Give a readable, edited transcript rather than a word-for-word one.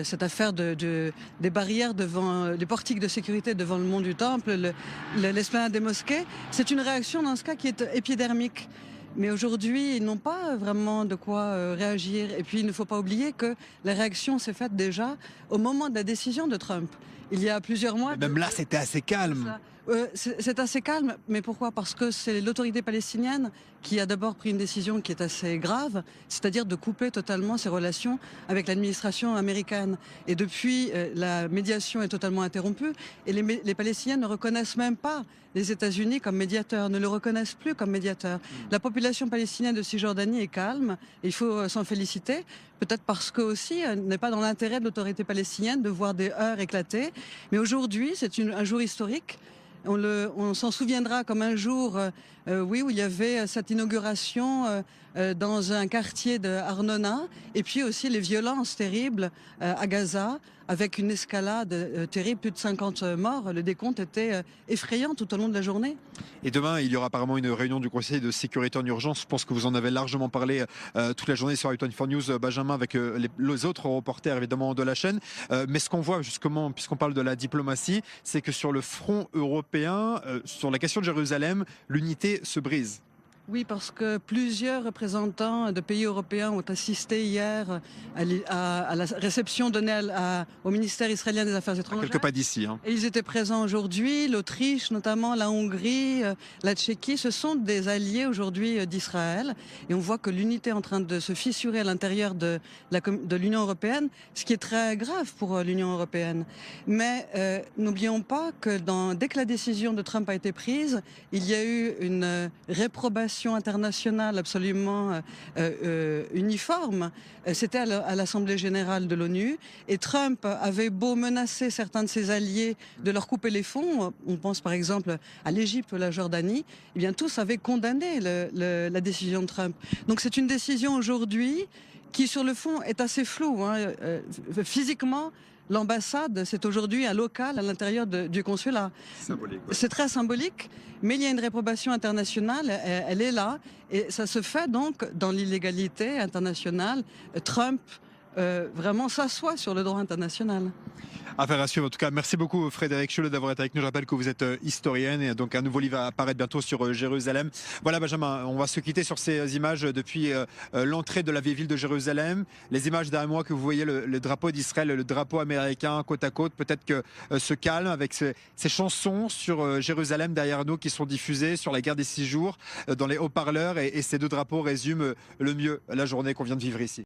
cette affaire des barrières devant, des portiques de sécurité devant le mont du Temple, l'esplanade des mosquées. C'est une réaction dans ce cas qui est épidermique. Mais aujourd'hui, ils n'ont pas vraiment de quoi réagir. Et puis, il ne faut pas oublier que la réaction s'est faite déjà au moment de la décision de Trump. Il y a plusieurs mois. Mais même là, c'était assez calme. C'est assez calme, mais pourquoi? Parce que c'est l'autorité palestinienne qui a d'abord pris une décision qui est assez grave, c'est-à-dire de couper totalement ses relations avec l'administration américaine. Et depuis, la médiation est totalement interrompue et les Palestiniens ne reconnaissent même pas les États-Unis comme médiateurs, ne le reconnaissent plus comme médiateur. La population palestinienne de Cisjordanie est calme, et il faut s'en féliciter, peut-être parce que aussi n'est pas dans l'intérêt de l'autorité palestinienne de voir des heurts éclater. Mais aujourd'hui, c'est un jour historique. On s'en souviendra comme un jour, oui, où il y avait cette inauguration dans un quartier de Arnona, et puis aussi les violences terribles à Gaza, avec une escalade terrible, plus de 50 morts. Le décompte était effrayant tout au long de la journée. Et demain, il y aura apparemment une réunion du Conseil de sécurité en urgence. Je pense que vous en avez largement parlé toute la journée sur i24 News, Benjamin, avec les autres reporters évidemment de la chaîne. Mais ce qu'on voit justement, puisqu'on parle de la diplomatie, c'est que sur le front européen, sur la question de Jérusalem, l'unité se brise. Oui, parce que plusieurs représentants de pays européens ont assisté hier à la réception donnée au ministère israélien des Affaires étrangères. Quelques pas d'ici. Et ils étaient présents aujourd'hui, l'Autriche notamment, la Hongrie, la Tchéquie. Ce sont des alliés aujourd'hui d'Israël. Et on voit que l'unité est en train de se fissurer à l'intérieur de l'Union européenne, ce qui est très grave pour l'Union européenne. Mais n'oublions pas que dès que la décision de Trump a été prise, il y a eu une réprobation internationale absolument uniforme. C'était à l'Assemblée générale de l'ONU, et Trump avait beau menacer certains de ses alliés de leur couper les fonds, on pense par exemple à l'Égypte ou la Jordanie, eh bien tous avaient condamné la décision de Trump. Donc c'est une décision aujourd'hui qui sur le fond est assez floue. Physiquement, l'ambassade, c'est aujourd'hui un local à l'intérieur du consulat. Symbolique. Ouais. C'est très symbolique, mais il y a une réprobation internationale, elle est là, et ça se fait donc dans l'illégalité internationale. Trump vraiment s'assoit sur le droit international. Affaire à suivre. En tout cas, merci beaucoup Frédéric Cholet d'avoir été avec nous. Je rappelle que vous êtes historienne, et donc un nouveau livre va apparaître bientôt sur Jérusalem. Voilà Benjamin, on va se quitter sur ces images depuis l'entrée de la vieille ville de Jérusalem. Les images derrière moi que vous voyez, le drapeau d'Israël, le drapeau américain côte à côte, peut-être que ce calme avec ces chansons sur Jérusalem derrière nous qui sont diffusées sur la guerre des 6 jours dans les haut-parleurs, et ces deux drapeaux résument le mieux la journée qu'on vient de vivre ici.